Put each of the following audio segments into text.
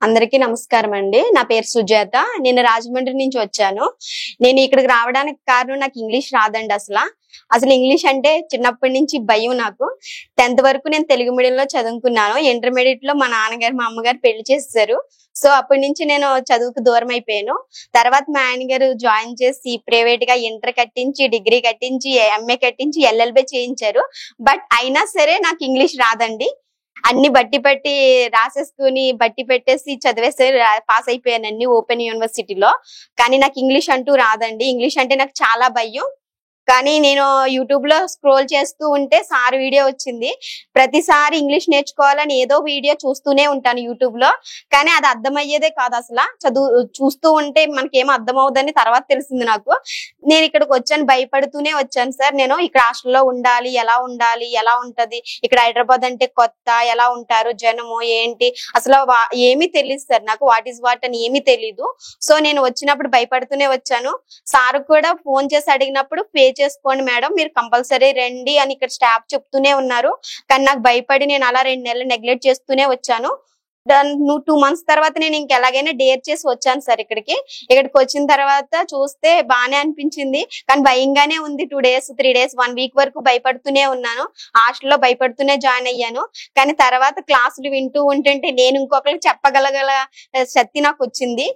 అందరికీ నమస్కారం అండి. నా పేరు సుజాత. నేను రాజమండ్రి నుంచి వచ్చాను. నేను ఇక్కడికి రావడానికి కారణం నాకు ఇంగ్లీష్ రాదండి అసలు ఇంగ్లీష్ అంటే చిన్నప్పటి నుంచి భయం నాకు. 10th వరకు నేను తెలుగు మీడియంలో చదువుకున్నాను. ఇంటర్మీడియట్ లో మా నాన్నగారు, మా అమ్మగారు పెళ్లి చేసేసారు. సో అప్పటి నుంచి నేను చదువుకు దూరం అయిపోయాను. తర్వాత మా ఆయన గారు జాయిన్ చేసి ప్రైవేట్ గా ఇంటర్ కట్టించి, డిగ్రీ కట్టించి, ఎంఏ కట్టించి, ఎల్ఎల్బి చేయించారు. బట్ అయినా సరే నాకు ఇంగ్లీష్ రాదండి. అన్ని బట్టి పట్టి రాసేసుకుని బట్టి పెట్టేసి చదివేసి పాస్ అయిపోయాను అన్ని ఓపెన్ యూనివర్సిటీలో. కానీ నాకు ఇంగ్లీష్ అంటూ రాదండి. ఇంగ్లీష్ అంటే నాకు చాలా భయం. కానీ నేను యూట్యూబ్ లో స్క్రోల్ చేస్తూ ఉంటే సార్ వీడియో వచ్చింది. ప్రతిసారి ఇంగ్లీష్ నేర్చుకోవాలని ఏదో వీడియో చూస్తూనే ఉంటాను యూట్యూబ్ లో. కానీ అది అర్థమయ్యేదే కాదు చూస్తూ ఉంటే మనకేమో అర్థం అవుదని తర్వాత తెలిసింది నాకు. నేను ఇక్కడికి వచ్చాను, భయపడుతూనే వచ్చాను. సార్ నేను ఇక్కడ హాస్టల్లో ఉండాలి, ఎలా ఉంటది, ఇక్కడ హైదరాబాద్ అంటే కొత్త, ఎలా ఉంటారు జనము ఏంటి, అసలు ఏమీ తెలియదు సార్ నాకు. వాట్ ఈస్ వాట్ అని ఏమీ తెలీదు. సో నేను వచ్చినప్పుడు భయపడుతూనే వచ్చాను. సార్ కూడా ఫోన్ చేసి అడిగినప్పుడు పే చేసుకోండి మేడం, మీరు కంపల్సరీ రండి అని ఇక్కడ స్టాఫ్ చెప్తూనే ఉన్నారు. కానీ నాకు భయపడి నేను అలా 2 నెలలు నెగ్లెక్ట్ చేస్తూనే వచ్చాను. 2 months తర్వాత నేను ఇంకెలాగైనా డేర్ చేసి వచ్చాను సార్ ఇక్కడికి వచ్చిన తర్వాత చూస్తే బానే అనిపించింది. కానీ భయంగానే ఉంది. 2 days 3 days 1 week వరకు భయపడుతూనే ఉన్నాను. హాస్టల్లో భయపడుతూనే జాయిన్ అయ్యాను. కానీ తర్వాత క్లాసులు వింటూ ఉంటుంటే నేను ఇంకొకరికి చెప్పగలగల శక్తి నాకు వచ్చింది.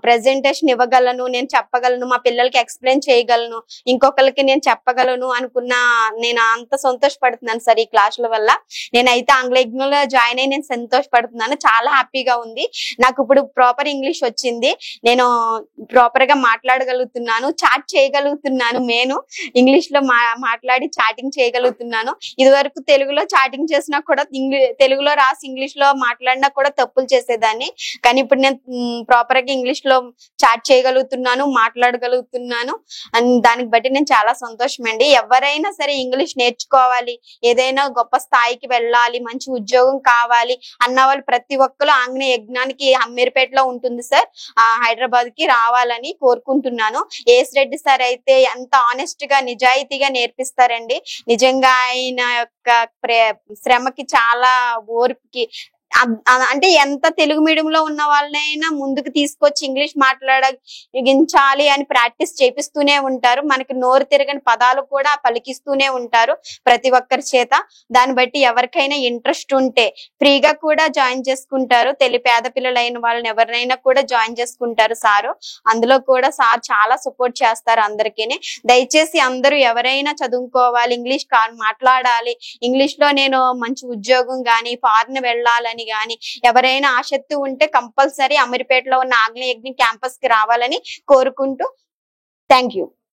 ప్రెజెంటేషన్ ఇవ్వగలను, నేను చెప్పగలను, మా పిల్లలకి ఎక్స్ప్లెయిన్ చేయగలను, ఇంకొకరికి నేను చెప్పగలను అనుకున్న నేను అంత సంతోషపడుతున్నాను సార్ ఈ క్లాసుల వల్ల. నేనైతే ఆంగ్ల యజ్ఞంలో జాయిన్ అయ్యి నేను సంతోషపడుతున్నాను. చాలా హ్యాపీగా ఉంది. నాకు ఇప్పుడు ప్రాపర్ ఇంగ్లీష్ వచ్చింది. నేను ప్రాపర్ గా మాట్లాడగలుగుతున్నాను, చాట్ చేయగలుగుతున్నాను. నేను ఇంగ్లీష్ లో మాట్లాడి చాటింగ్ చేయగలుగుతున్నాను. ఇది వరకు తెలుగులో చాటింగ్ చేసినా కూడా తెలుగులో రాసి ఇంగ్లీష్ లో మాట్లాడినా కూడా తప్పులు చేసేదాన్ని. కానీ ఇప్పుడు నేను ప్రాపర్ గా ఇంగ్లీష్ లో చాట్ చేయగలుగుతున్నాను, మాట్లాడగలుగుతున్నాను. అండ్ దానికి బట్టి నేను చాలా సంతోషం అండి. ఎవరైనా సరే ఇంగ్లీష్ నేర్చుకోవాలి, ఏదైనా గొప్ప స్థాయికి వెళ్ళాలి, మంచి ఉద్యోగం కావాలి అన్న వాళ్ళు ప్రతి ఒక్కరు ఆంగ్ల యజ్ఞానికి అమీర్పేటలో ఉంటుంది సార్, హైదరాబాద్ కి రావాలని కోరుకుంటున్నాను. ఏస్ రెడ్డి సార్ అయితే ఎంత ఆనెస్ట్ గా నిజాయితీగా నేర్పిస్తారండి. నిజంగా ఆయన యొక్క శ్రమకి చాలా ఓర్పుకి అంటే ఎంత తెలుగు మీడియం లో ఉన్న వాళ్ళైనా ముందుకు తీసుకొచ్చి ఇంగ్లీష్ మాట్లాడించాలి అని ప్రాక్టీస్ చేపిస్తూనే ఉంటారు. మనకి నోరు తిరగని పదాలు కూడా పలికిస్తూనే ఉంటారు ప్రతి ఒక్కరి చేత. దాన్ని బట్టి ఎవరికైనా ఇంట్రెస్ట్ ఉంటే ఫ్రీగా కూడా జాయిన్ చేసుకుంటారు. పేద పిల్లలైన వాళ్ళని ఎవరినైనా కూడా జాయిన్ చేసుకుంటారు సారు. అందులో కూడా సార్ చాలా సపోర్ట్ చేస్తారు అందరికీ. దయచేసి అందరూ ఎవరైనా చదువుకోవాలి, ఇంగ్లీష్ మాట్లాడాలి, ఇంగ్లీష్ లో నేను మంచి ఉద్యోగం గాని ఫారిన్ వెళ్ళాలని గాని ఎవరైనా ఆసక్తి ఉంటే కంపల్సరీ అమీర్పేటలో ఉన్న ఆంగ్ల యజ్ఞ క్యాంపస్ కి రావాలని కోరుకుంటూ థ్యాంక్ యూ.